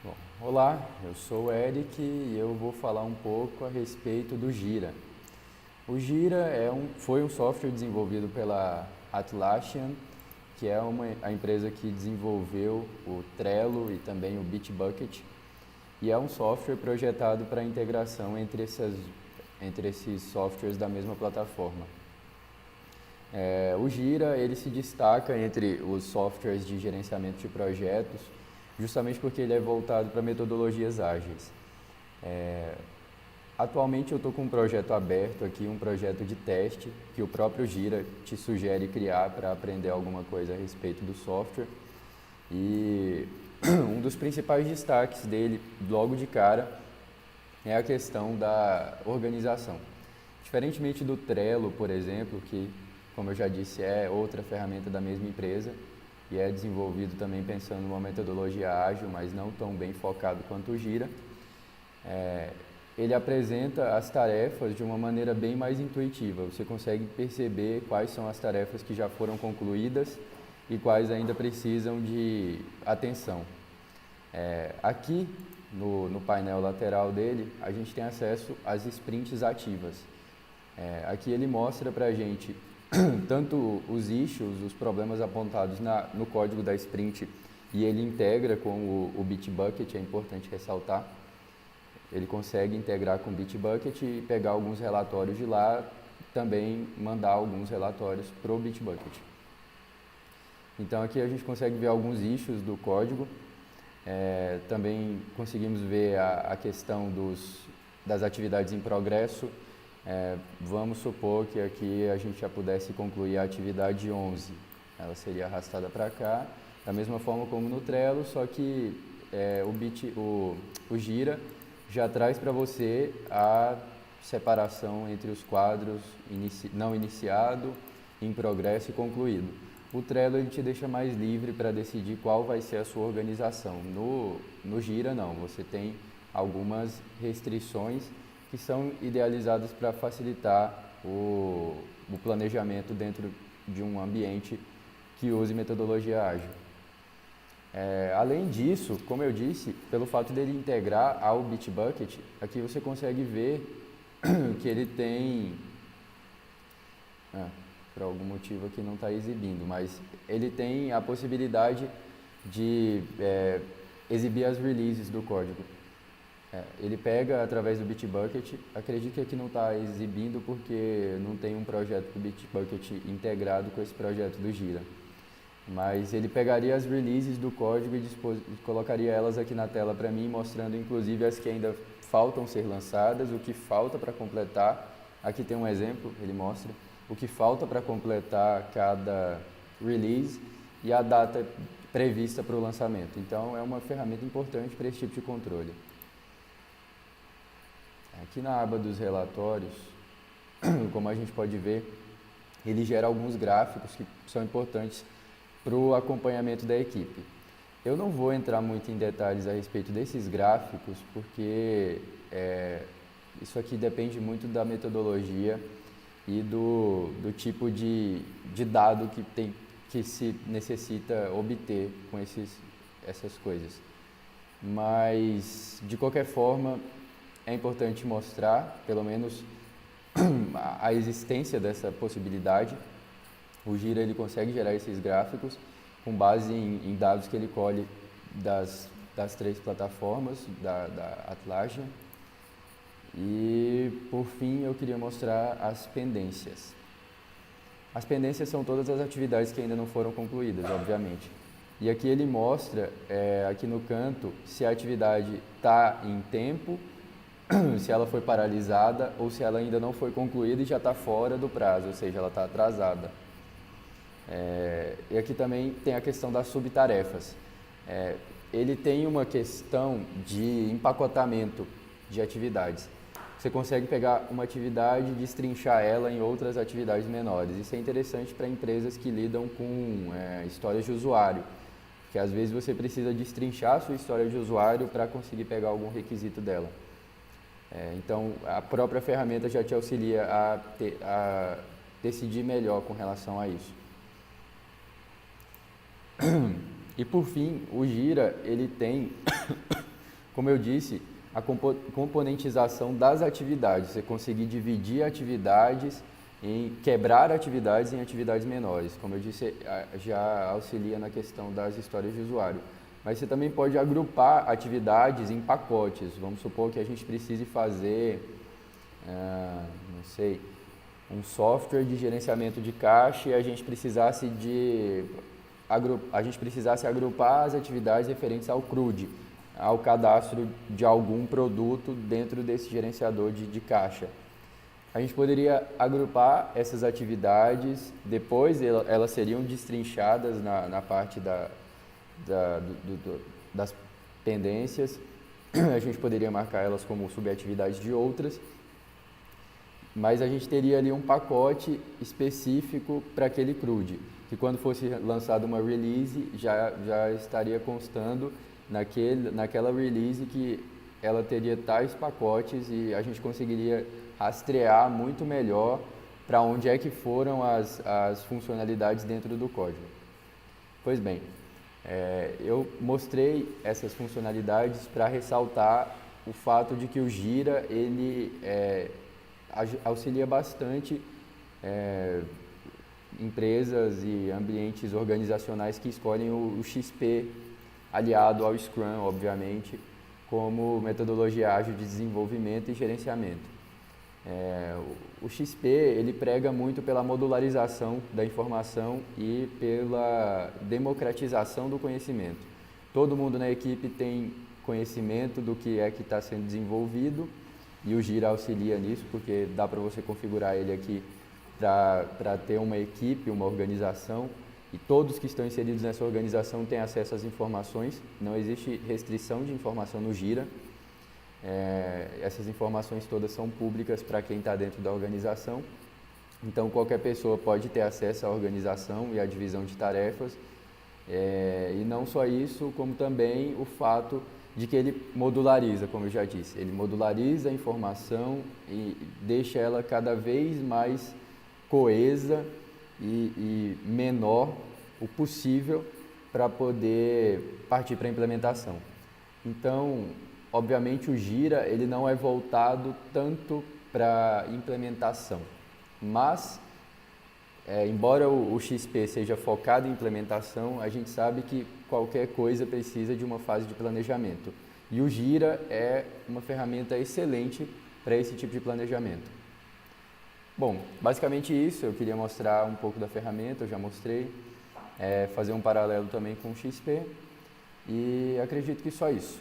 Bom, olá, eu sou o Eric e eu vou falar um pouco a respeito do Gira. O Gira foi um software desenvolvido pela Atlassian, que é a empresa que desenvolveu o Trello e também o Bitbucket, e é um software projetado para a integração entre esses softwares da mesma plataforma. O Gira ele se destaca entre os softwares de gerenciamento de projetos, justamente porque ele é voltado para metodologias ágeis. Atualmente eu estou com um projeto aberto aqui, um projeto de teste, que o próprio Gira te sugere criar para aprender alguma coisa a respeito do software. E um dos principais destaques dele, logo de cara, é a questão da organização. Diferentemente do Trello, por exemplo, que, como eu já disse, é outra ferramenta da mesma empresa e é desenvolvido também pensando numa metodologia ágil, mas não tão bem focado quanto o Gira, ele apresenta as tarefas de uma maneira bem mais intuitiva. Você consegue perceber quais são as tarefas que já foram concluídas e quais ainda precisam de atenção. Aqui no painel lateral dele, a gente tem acesso às sprints ativas. Aqui ele mostra para a gente tanto os issues, os problemas apontados no código da sprint, e ele integra com o Bitbucket, é importante ressaltar. Ele consegue integrar com o Bitbucket e pegar alguns relatórios de lá, também mandar alguns relatórios para o Bitbucket. Então aqui a gente consegue ver alguns issues do código. Também conseguimos ver a questão das atividades em progresso. Vamos supor que aqui a gente já pudesse concluir a atividade 11. Ela seria arrastada para cá, da mesma forma como no Trello, só que o Gira já traz para você a separação entre os quadros não iniciado, em progresso e concluído. O Trello ele te deixa mais livre para decidir qual vai ser a sua organização. No Gira não, você tem algumas restrições que são idealizadas para facilitar o planejamento dentro de um ambiente que use metodologia ágil. Além disso, como eu disse, pelo fato dele integrar ao Bitbucket, aqui você consegue ver que ele tem, por algum motivo aqui não está exibindo, mas ele tem a possibilidade de exibir as releases do código. Ele pega através do Bitbucket, acredito que aqui não está exibindo porque não tem um projeto do Bitbucket integrado com esse projeto do Gira. Mas ele pegaria as releases do código e colocaria elas aqui na tela para mim, mostrando inclusive as que ainda faltam ser lançadas, o que falta para completar. Aqui tem um exemplo, ele mostra o que falta para completar cada release e a data prevista para o lançamento. Então é uma ferramenta importante para esse tipo de controle. Aqui na aba dos relatórios, como a gente pode ver, ele gera alguns gráficos que são importantes para o acompanhamento da equipe. Eu não vou entrar muito em detalhes a respeito desses gráficos, porque isso aqui depende muito da metodologia e do tipo de dado que se necessita obter com essas coisas. Mas, de qualquer forma, é importante mostrar, pelo menos, a existência dessa possibilidade. O Gira ele consegue gerar esses gráficos com base em dados que ele colhe das 3 plataformas da Atlassian. E, por fim, eu queria mostrar as pendências. As pendências são todas as atividades que ainda não foram concluídas, obviamente. E aqui ele mostra, aqui no canto, se a atividade está em tempo, se ela foi paralisada ou se ela ainda não foi concluída e já está fora do prazo, ou seja, ela está atrasada. E aqui também tem a questão das subtarefas. Ele tem uma questão de empacotamento de atividades. Você consegue pegar uma atividade e destrinchar ela em outras atividades menores. Isso é interessante para empresas que lidam com histórias de usuário, que às vezes você precisa destrinchar a sua história de usuário para conseguir pegar algum requisito dela. Então, a própria ferramenta já te auxilia a decidir melhor com relação a isso. E por fim, o Gira, ele tem Como eu disse, a componentização das atividades, você conseguir dividir atividades, quebrar atividades em atividades menores. Como eu disse, já auxilia na questão das histórias de usuário. Mas você também pode agrupar atividades em pacotes. Vamos supor que a gente precise fazer, não sei, um software de gerenciamento de caixa e a gente precisasse agrupar as atividades referentes ao CRUD, ao cadastro de algum produto dentro desse gerenciador de caixa. A gente poderia agrupar essas atividades, depois elas seriam destrinchadas na parte das pendências, a gente poderia marcar elas como subatividades de outras, mas a gente teria ali um pacote específico para aquele CRUD, que quando fosse lançada uma release já estaria constando naquela release que ela teria tais pacotes e a gente conseguiria rastrear muito melhor para onde é que foram as funcionalidades dentro do código. Pois bem, eu mostrei essas funcionalidades para ressaltar o fato de que o Gira ele auxilia bastante empresas e ambientes organizacionais que escolhem o XP aliado ao Scrum, obviamente, como metodologia ágil de desenvolvimento e gerenciamento. O XP ele prega muito pela modularização da informação e pela democratização do conhecimento. Todo mundo na equipe tem conhecimento do que é que está sendo desenvolvido e o Gira auxilia nisso, porque dá para você configurar ele aqui para ter uma equipe, uma organização, e todos que estão inseridos nessa organização têm acesso às informações, não existe restrição de informação no Gira. Essas informações todas são públicas para quem está dentro da organização, então qualquer pessoa pode ter acesso à organização e à divisão de tarefas, e não só isso, como também o fato de que ele modulariza, como eu já disse, ele modulariza a informação e deixa ela cada vez mais coesa e menor o possível para poder partir para a implementação. Então, obviamente o Gira ele não é voltado tanto para implementação, mas embora o XP seja focado em implementação, a gente sabe que qualquer coisa precisa de uma fase de planejamento. E o Gira é uma ferramenta excelente para esse tipo de planejamento. Bom, basicamente isso, eu queria mostrar um pouco da ferramenta, eu já mostrei, fazer um paralelo também com o XP e acredito que só isso.